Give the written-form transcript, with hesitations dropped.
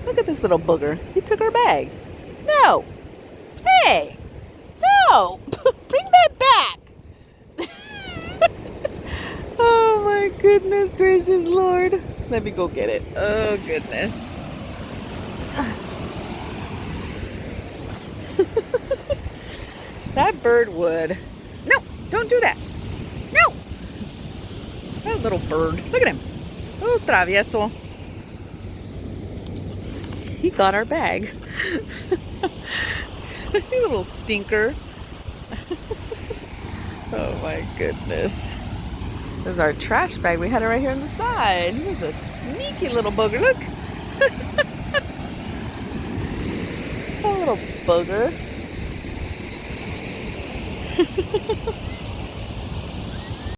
Look at this little booger. He took our bag. No. Hey. No. Bring that back. Oh my goodness gracious Lord. Let me go get it. Oh goodness. That bird would. No, don't do that. No. That little bird. Look at him. Oh, travieso. He got our bag. You little stinker. Oh my goodness. This is our trash bag. We had it right here on the side. He was a sneaky little booger. Look. Oh, little booger.